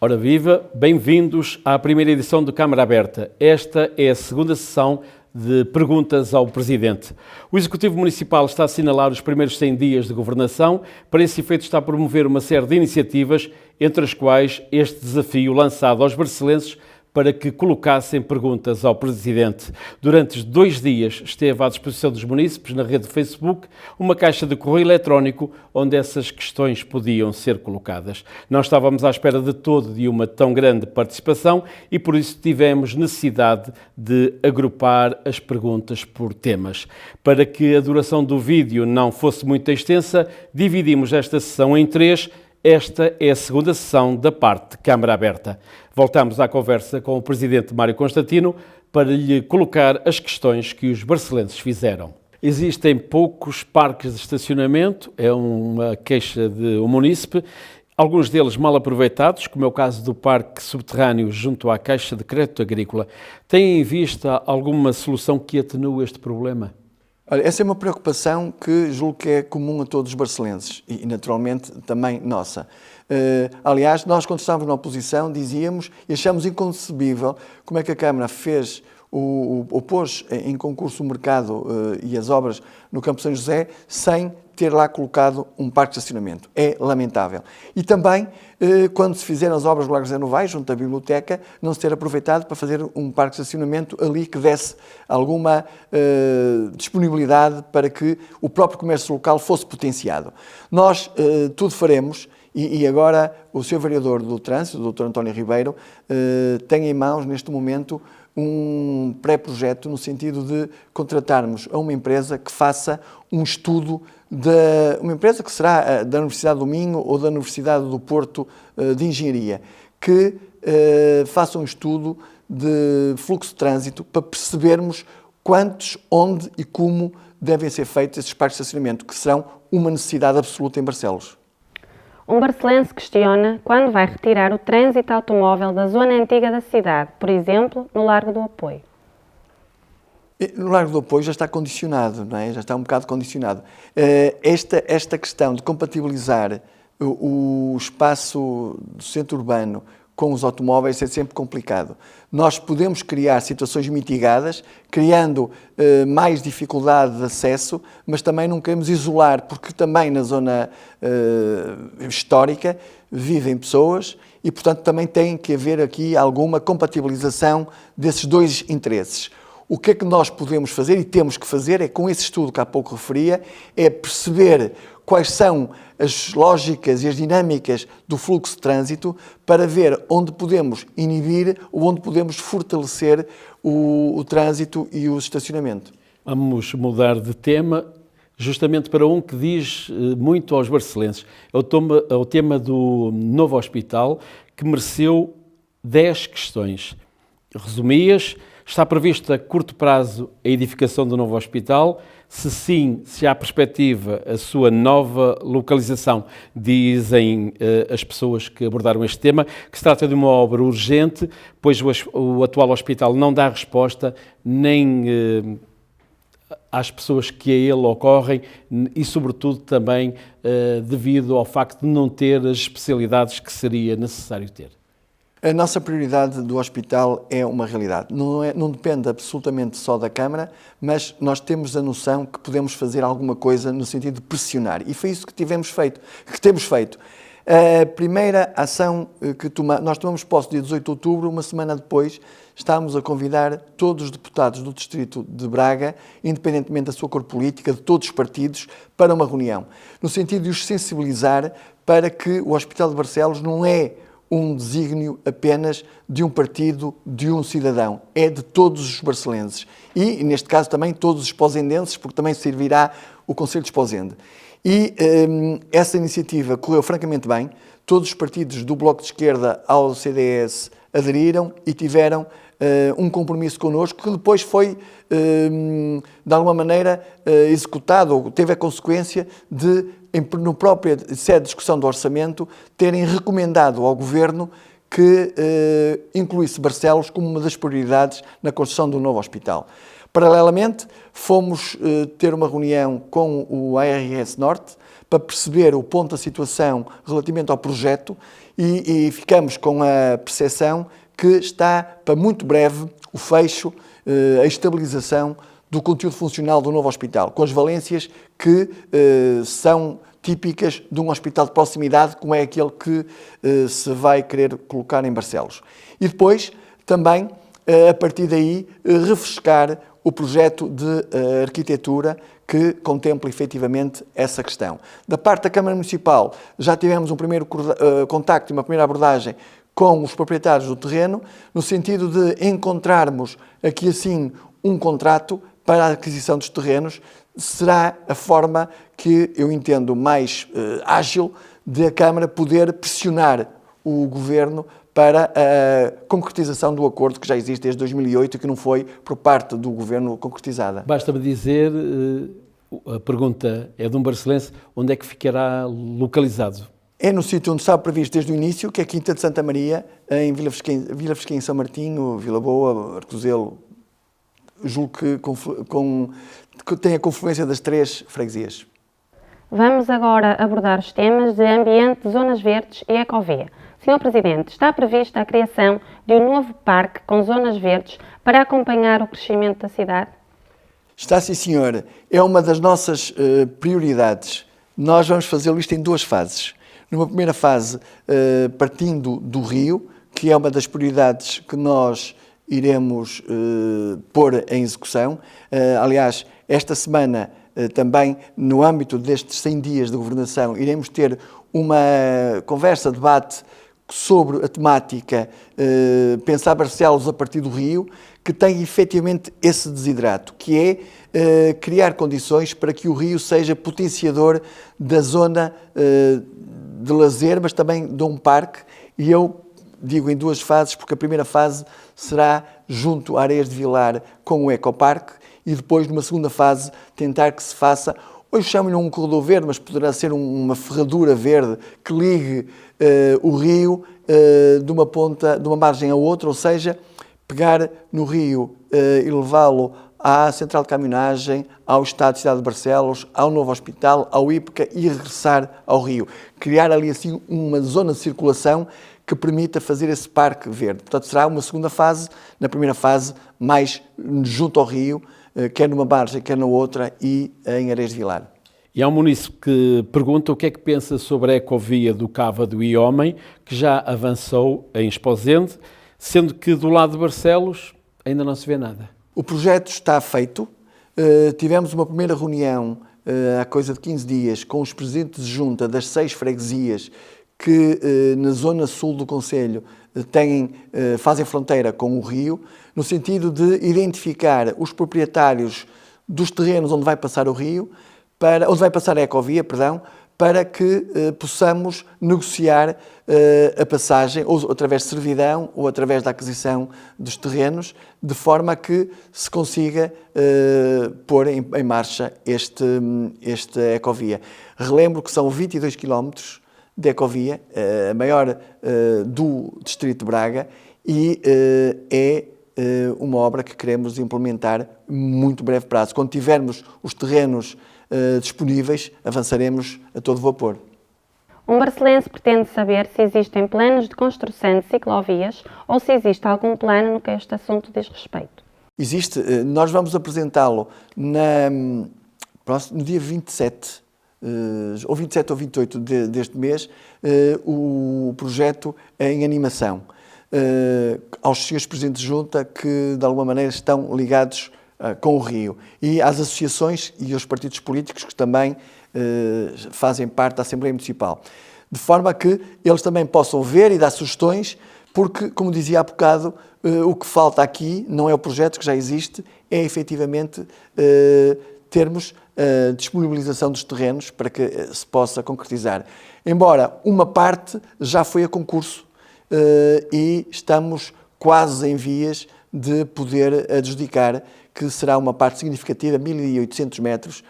Ora viva, bem-vindos à primeira edição do Câmara Aberta. Esta é a segunda sessão de perguntas ao Presidente. O Executivo Municipal está a assinalar os primeiros 100 dias de governação. Para esse efeito está a promover uma série de iniciativas, entre as quais este desafio lançado aos barcelenses para que colocassem perguntas ao Presidente. Durante 2 dias esteve à disposição dos munícipes, na rede Facebook, uma caixa de correio eletrónico onde essas questões podiam ser colocadas. Não estávamos à espera de todo de uma tão grande participação e por isso tivemos necessidade de agrupar as perguntas por temas. Para que a duração do vídeo não fosse muito extensa, dividimos esta sessão em 3. Esta é a segunda sessão da parte de Câmara Aberta. Voltamos à conversa com o Presidente Mário Constantino para lhe colocar as questões que os barcelenses fizeram. Existem poucos parques de estacionamento, é uma queixa de um munícipe, alguns deles mal aproveitados, como é o caso do parque subterrâneo junto à Caixa de Crédito Agrícola. Tem em vista alguma solução que atenue este problema? Olha, essa é uma preocupação que julgo que é comum a todos os barcelenses e naturalmente também nossa. Aliás, nós quando estávamos na oposição dizíamos e achamos inconcebível como é que a Câmara fez pôs em concurso o mercado e as obras no Campo São José sem ter lá colocado um parque de estacionamento. É lamentável. E também, quando se fizeram as obras do Largo José Novaes, junto à biblioteca, não se ter aproveitado para fazer um parque de estacionamento ali que desse alguma disponibilidade para que o próprio comércio local fosse potenciado. Nós tudo faremos e agora o Sr. Vereador do Trânsito, o Dr. António Ribeiro, tem em mãos neste momento um pré-projeto no sentido de contratarmos a uma empresa que faça um estudo uma empresa que será da Universidade do Minho ou da Universidade do Porto de Engenharia, que faça um estudo de fluxo de trânsito para percebermos quantos, onde e como devem ser feitos esses parques de estacionamento, que serão uma necessidade absoluta em Barcelos. Um barcelense questiona quando vai retirar o trânsito automóvel da zona antiga da cidade, por exemplo, no Largo do Apoio. No Largo do Apoio já está condicionado, não é? Já está um bocado condicionado. Esta questão de compatibilizar o espaço do centro urbano com os automóveis é sempre complicado. Nós podemos criar situações mitigadas, criando mais dificuldade de acesso, mas também não queremos isolar, porque também na zona histórica vivem pessoas e, portanto, também tem que haver aqui alguma compatibilização desses dois interesses. O que é que nós podemos fazer e temos que fazer é, com esse estudo que há pouco referia, é perceber quais são as lógicas e as dinâmicas do fluxo de trânsito para ver onde podemos inibir ou onde podemos fortalecer o trânsito e o estacionamento. Vamos mudar de tema, justamente para um que diz muito aos barcelenses. É o tema do novo hospital, que mereceu 10 questões. Resumi-as. Está previsto a curto prazo a edificação do novo hospital? Se sim, se há perspectiva a sua nova localização, dizem as pessoas que abordaram este tema, que se trata de uma obra urgente, pois o atual hospital não dá resposta nem às pessoas que a ele ocorrem e, sobretudo, também devido ao facto de não ter as especialidades que seria necessário ter. A nossa prioridade do hospital é uma realidade. Não depende absolutamente só da Câmara, mas nós temos a noção que podemos fazer alguma coisa no sentido de pressionar. E foi isso que temos feito. A primeira ação nós tomamos posse dia 18 de outubro, uma semana depois, estávamos a convidar todos os deputados do Distrito de Braga, independentemente da sua cor política, de todos os partidos, para uma reunião, no sentido de os sensibilizar para que o Hospital de Barcelos não é um desígnio apenas de um partido, de um cidadão. É de todos os barcelenses. E, neste caso, também todos os esposendenses, porque também servirá o Conselho de Esposende. E essa iniciativa correu francamente bem. Todos os partidos do Bloco de Esquerda ao CDS aderiram e tiveram um compromisso connosco que depois foi, de alguma maneira, executado, ou teve a consequência de, no próprio sede de discussão do orçamento, terem recomendado ao Governo que incluísse Barcelos como uma das prioridades na construção do novo hospital. Paralelamente, fomos ter uma reunião com o ARS Norte para perceber o ponto da situação relativamente ao projeto e ficamos com a percepção que está para muito breve o fecho, a estabilização do conteúdo funcional do novo hospital, com as valências que são típicas de um hospital de proximidade, como é aquele que se vai querer colocar em Barcelos. E depois, também, a partir daí, refrescar o projeto de arquitetura que contempla efetivamente essa questão. Da parte da Câmara Municipal, já tivemos um primeiro contacto e uma primeira abordagem com os proprietários do terreno, no sentido de encontrarmos aqui assim um contrato para a aquisição dos terrenos. Será a forma que eu entendo mais ágil de a Câmara poder pressionar o Governo para a concretização do acordo que já existe desde 2008 e que não foi por parte do Governo concretizada. Basta-me dizer, a pergunta é de um barcelense, onde é que ficará localizado? É no sítio onde estava previsto desde o início, que é a Quinta de Santa Maria, em Vila Fesquim, São Martinho, Vila Boa, Arcozelo. Julgo que tem a confluência das 3 freguesias. Vamos agora abordar os temas de ambiente, zonas verdes e ecovia. Sr. Presidente, está prevista a criação de um novo parque com zonas verdes para acompanhar o crescimento da cidade? Está, sim, senhor. É uma das nossas prioridades. Nós vamos fazê-lo isto em 2 fases. Numa primeira fase, partindo do rio, que é uma das prioridades que nós iremos pôr em execução. Aliás, esta semana, também no âmbito destes 100 dias de governação, iremos ter uma conversa, debate sobre a temática Pensar Barcelos a partir do rio, que tem efetivamente esse desidrato, que é criar condições para que o rio seja potenciador da zona de lazer, mas também de um parque, e eu digo em 2 fases, porque a primeira fase será junto a Areias de Vilar com o Ecoparque e depois, numa segunda fase, tentar que se faça, hoje chamam-lhe um corredor verde, mas poderá ser uma ferradura verde que ligue o rio de uma ponta, de uma margem a outra, ou seja, pegar no rio e levá-lo à central de caminhonagem, ao Estado de Cidade de Barcelos, ao novo hospital, ao IPCA e regressar ao rio. Criar ali assim uma zona de circulação que permita fazer esse parque verde. Portanto, será uma segunda fase, na primeira fase, mais junto ao rio, quer numa margem, quer na outra, e em Areias de Vilar. E há um munícipe que pergunta o que é que pensa sobre a ecovia do Cávado e Homem, que já avançou em Esposende, sendo que do lado de Barcelos ainda não se vê nada. O projeto está feito. Tivemos uma primeira reunião há coisa de 15 dias com os presidentes de junta das 6 freguesias que na zona sul do concelho fazem fronteira com o rio, no sentido de identificar os proprietários dos terrenos onde vai passar o rio, onde vai passar a ecovia, para que possamos negociar a passagem, ou através de servidão, ou através da aquisição dos terrenos, de forma a que se consiga pôr em marcha esta ecovia. Relembro que são 22 km de ecovia, a maior do distrito de Braga, e é uma obra que queremos implementar muito breve prazo. Quando tivermos os terrenos disponíveis, avançaremos a todo vapor. Um barcelense pretende saber se existem planos de construção de ciclovias ou se existe algum plano no que este assunto diz respeito. Existe. Nós vamos apresentá-lo no dia 27, ou 27 ou 28 deste mês, o projeto em animação, aos senhores presidentes de junta que, de alguma maneira, estão ligados com o rio, e às associações e aos partidos políticos que também fazem parte da Assembleia Municipal, de forma que eles também possam ver e dar sugestões, porque, como dizia há bocado, o que falta aqui não é o projeto que já existe, é efetivamente termos a disponibilização dos terrenos para que se possa concretizar. Embora uma parte já foi a concurso e estamos quase em vias de poder adjudicar, que será uma parte significativa, 1.800 metros,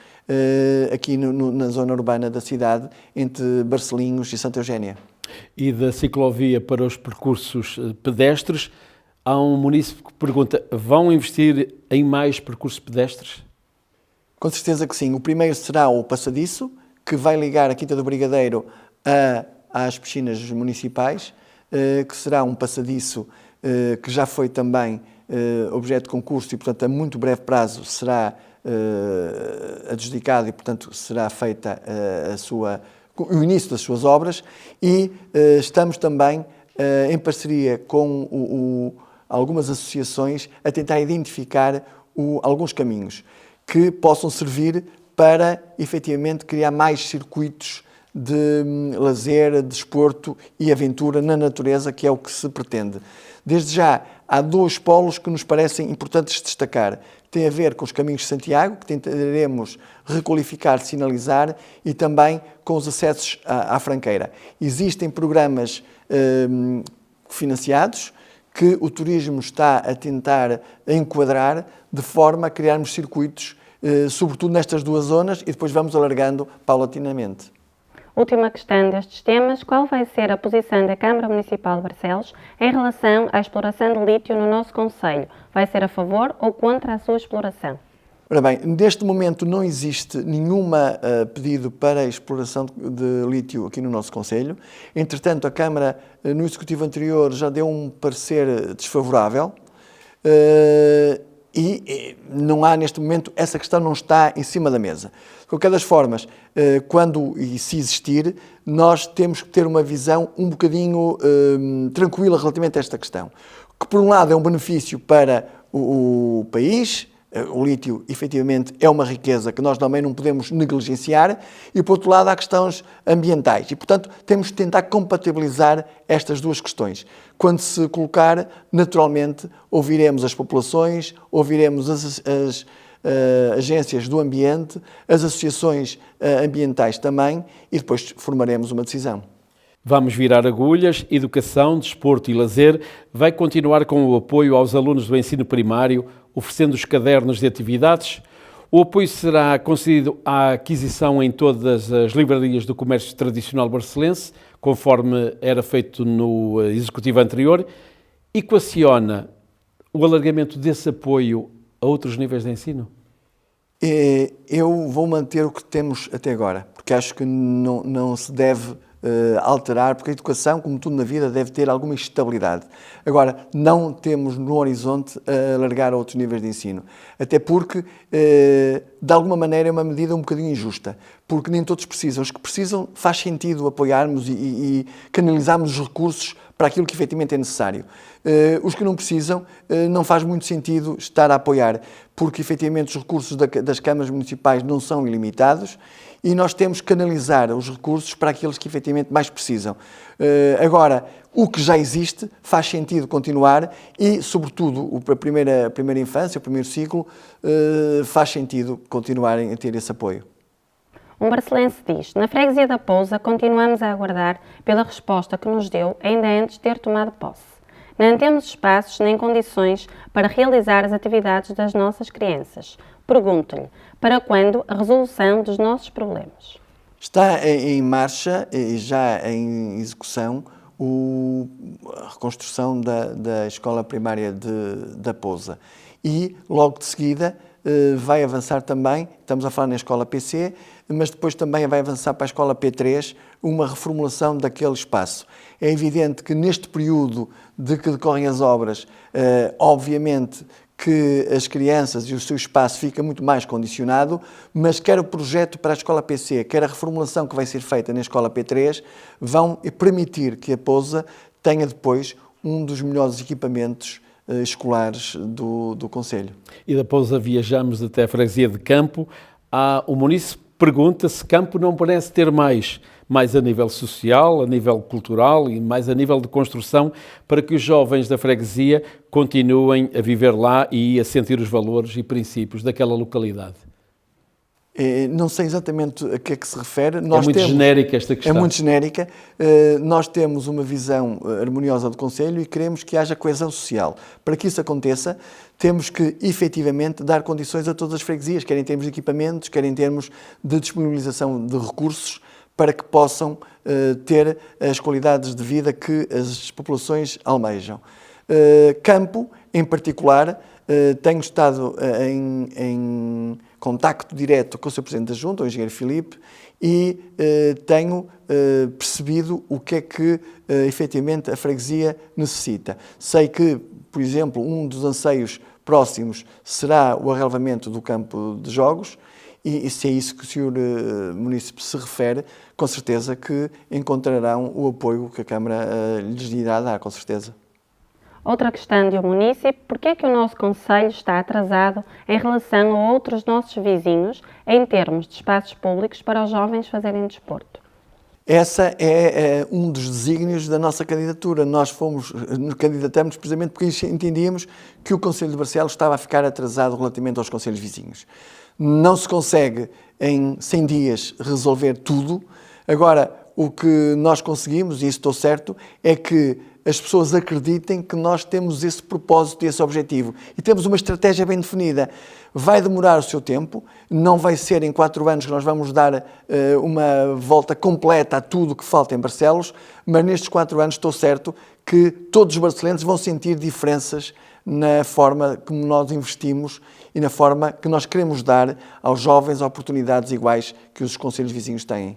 aqui na zona urbana da cidade, entre Barcelinhos e Santa Eugénia. E da ciclovia para os percursos pedestres, há um munícipe que pergunta, vão investir em mais percursos pedestres? Com certeza que sim. O primeiro será o passadiço, que vai ligar a Quinta do Brigadeiro às piscinas municipais, que será um passadiço que já foi também objeto de concurso e, portanto, a muito breve prazo será adjudicado e, portanto, será feita o início das suas obras. E estamos também em parceria com algumas associações a tentar identificar alguns caminhos que possam servir para, efetivamente, criar mais circuitos de lazer, desporto e aventura na natureza, que é o que se pretende. Desde já, há 2 polos que nos parecem importantes destacar. Tem a ver com os caminhos de Santiago, que tentaremos requalificar, sinalizar, e também com os acessos à Franqueira. Existem programas financiados que o turismo está a tentar enquadrar de forma a criarmos circuitos, sobretudo nestas 2 zonas, e depois vamos alargando paulatinamente. Última questão destes temas: qual vai ser a posição da Câmara Municipal de Barcelos em relação à exploração de lítio no nosso concelho? Vai ser a favor ou contra a sua exploração? Ora bem, neste momento não existe nenhum pedido para a exploração de lítio aqui no nosso concelho. Entretanto, a Câmara, no executivo anterior, já deu um parecer desfavorável. E não há, neste momento, essa questão não está em cima da mesa. De qualquer das formas, quando e se existir, nós temos que ter uma visão um bocadinho tranquila relativamente a esta questão. Que, por um lado, é um benefício para o país. O lítio, efetivamente, é uma riqueza que nós também não podemos negligenciar, e, por outro lado, há questões ambientais. E, portanto, temos de tentar compatibilizar estas 2 questões. Quando se colocar, naturalmente, ouviremos as populações, ouviremos as agências do ambiente, as associações ambientais também, e depois formaremos uma decisão. Vamos virar agulhas. Educação, desporto e lazer vai continuar com o apoio aos alunos do ensino primário, oferecendo os cadernos de atividades. O apoio será concedido à aquisição em todas as livrarias do comércio tradicional barcelense, conforme era feito no executivo anterior. Equaciona o alargamento desse apoio a outros níveis de ensino? Eu vou manter o que temos até agora, porque acho que não se deve alterar, porque a educação, como tudo na vida, deve ter alguma estabilidade. Agora, não temos no horizonte alargar a outros níveis de ensino, até porque, de alguma maneira, é uma medida um bocadinho injusta, porque nem todos precisam. Os que precisam, faz sentido apoiarmos e canalizarmos os recursos para aquilo que efetivamente é necessário. Os que não precisam, não faz muito sentido estar a apoiar, porque efetivamente os recursos das câmaras municipais não são ilimitados e nós temos que canalizar os recursos para aqueles que efetivamente mais precisam. Agora, o que já existe faz sentido continuar e, sobretudo, a primeira infância, o primeiro ciclo, faz sentido continuar a ter esse apoio. Um barcelense diz: na freguesia da Pousa continuamos a aguardar pela resposta que nos deu ainda antes de ter tomado posse. Não temos espaços nem condições para realizar as atividades das nossas crianças. Pergunto-lhe, para quando a resolução dos nossos problemas? Está em marcha e já em execução a reconstrução da escola primária da Pousa. E, logo de seguida, vai avançar também, estamos a falar na escola PC, mas depois também vai avançar para a escola P3, uma reformulação daquele espaço. É evidente que neste período de que decorrem as obras, obviamente que as crianças e o seu espaço fica muito mais condicionado, mas quer o projeto para a escola PC, quer a reformulação que vai ser feita na escola P3, vão permitir que a Pousa tenha depois um dos melhores equipamentos escolares do concelho. E da Pousa viajamos até a freguesia de Campo. O munícipe pergunta se Campo não parece ter mais a nível social, a nível cultural e mais a nível de construção, para que os jovens da freguesia continuem a viver lá e a sentir os valores e princípios daquela localidade. Não sei exatamente a que é que se refere. Genérica esta questão. É muito genérica. Nós temos uma visão harmoniosa do concelho e queremos que haja coesão social. Para que isso aconteça, temos que, efetivamente, dar condições a todas as freguesias, quer em termos de equipamentos, quer em termos de disponibilização de recursos, para que possam ter as qualidades de vida que as populações almejam. Campo, em particular, tenho estado em contacto direto com o Sr. Presidente da Junta, o Engenheiro Filipe, e tenho percebido o que é que efetivamente a freguesia necessita. Sei que, por exemplo, um dos anseios próximos será o arrelvamento do campo de jogos, e se é isso que o Sr. Munícipe se refere, com certeza que encontrarão o apoio que a Câmara lhes irá dar, com certeza. Outra questão de um município: porque é que o nosso concelho está atrasado em relação a outros nossos vizinhos em termos de espaços públicos para os jovens fazerem desporto? Essa é um dos desígnios da nossa candidatura. Nós candidatamos precisamente porque entendíamos que o Concelho de Barcelos estava a ficar atrasado relativamente aos concelhos vizinhos. Não se consegue em 100 dias resolver tudo. Agora, o que nós conseguimos, e isso estou certo, é que as pessoas acreditem que nós temos esse propósito e esse objetivo. E temos uma estratégia bem definida. Vai demorar o seu tempo, não vai ser em 4 anos que nós vamos dar uma volta completa a tudo o que falta em Barcelos, mas nestes 4 anos estou certo que todos os barcelenses vão sentir diferenças na forma como nós investimos e na forma que nós queremos dar aos jovens oportunidades iguais que os concelhos vizinhos têm.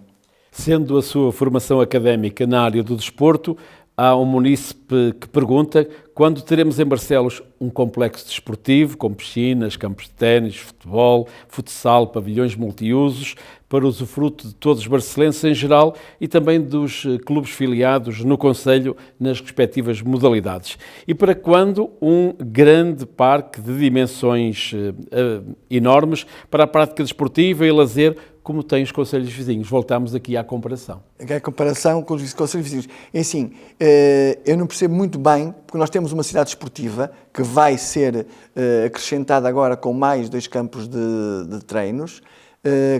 Sendo a sua formação académica na área do desporto, há um munícipe que pergunta quando teremos em Barcelos um complexo desportivo com piscinas, campos de ténis, futebol, futsal, pavilhões multiusos, para usufruto de todos os barcelenses em geral e também dos clubes filiados no concelho nas respectivas modalidades. E para quando um grande parque de dimensões enormes para a prática desportiva e lazer, como tem os concelhos vizinhos. Voltamos aqui à comparação. A comparação com os concelhos vizinhos. É assim, eu não percebo muito bem, porque nós temos uma cidade esportiva que vai ser acrescentada agora com mais 2 campos de treinos,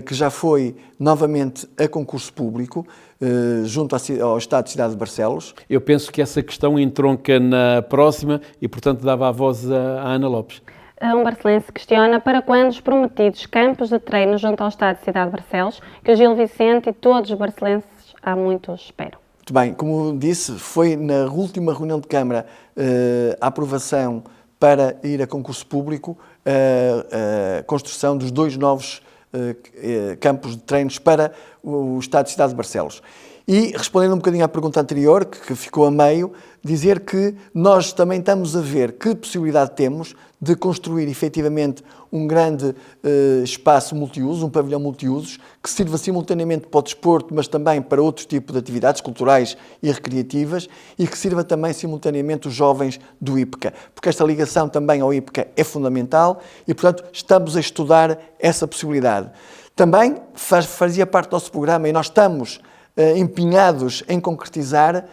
que já foi novamente a concurso público, junto ao Estado de Cidade de Barcelos. Eu penso que essa questão entronca na próxima e, portanto, dava a voz à Ana Lopes. Um barcelense questiona para quando os prometidos campos de treino junto ao Estado de Cidade de Barcelos, que o Gil Vicente e todos os barcelenses há muito esperam. Muito bem, como disse, foi na última reunião de Câmara a aprovação para ir a concurso público a construção dos 2 novos campos de treinos para o Estado de Cidade de Barcelos. E, respondendo um bocadinho à pergunta anterior, que ficou a meio, dizer que nós também estamos a ver que possibilidade temos de construir efetivamente um grande espaço multiuso, um pavilhão multiusos, que sirva simultaneamente para o desporto, mas também para outros tipos de atividades culturais e recreativas, e que sirva também simultaneamente os jovens do IPCA, porque esta ligação também ao IPCA é fundamental e, portanto, estamos a estudar essa possibilidade. Também fazia parte do nosso programa e nós estamos empenhados em concretizar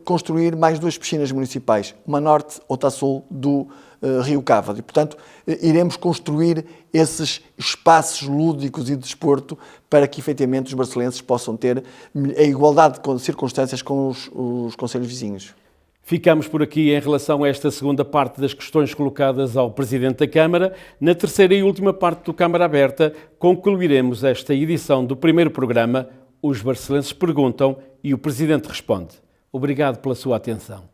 construir mais 2 piscinas municipais, uma norte, outra a sul do Rio Cávado. E, portanto, iremos construir esses espaços lúdicos e de desporto para que, efetivamente, os barcelenses possam ter a igualdade de circunstâncias com os concelhos vizinhos. Ficamos por aqui em relação a esta segunda parte das questões colocadas ao Presidente da Câmara. Na terceira e última parte do Câmara Aberta, concluiremos esta edição do primeiro programa Os Barcelenses Perguntam e o Presidente Responde. Obrigado pela sua atenção.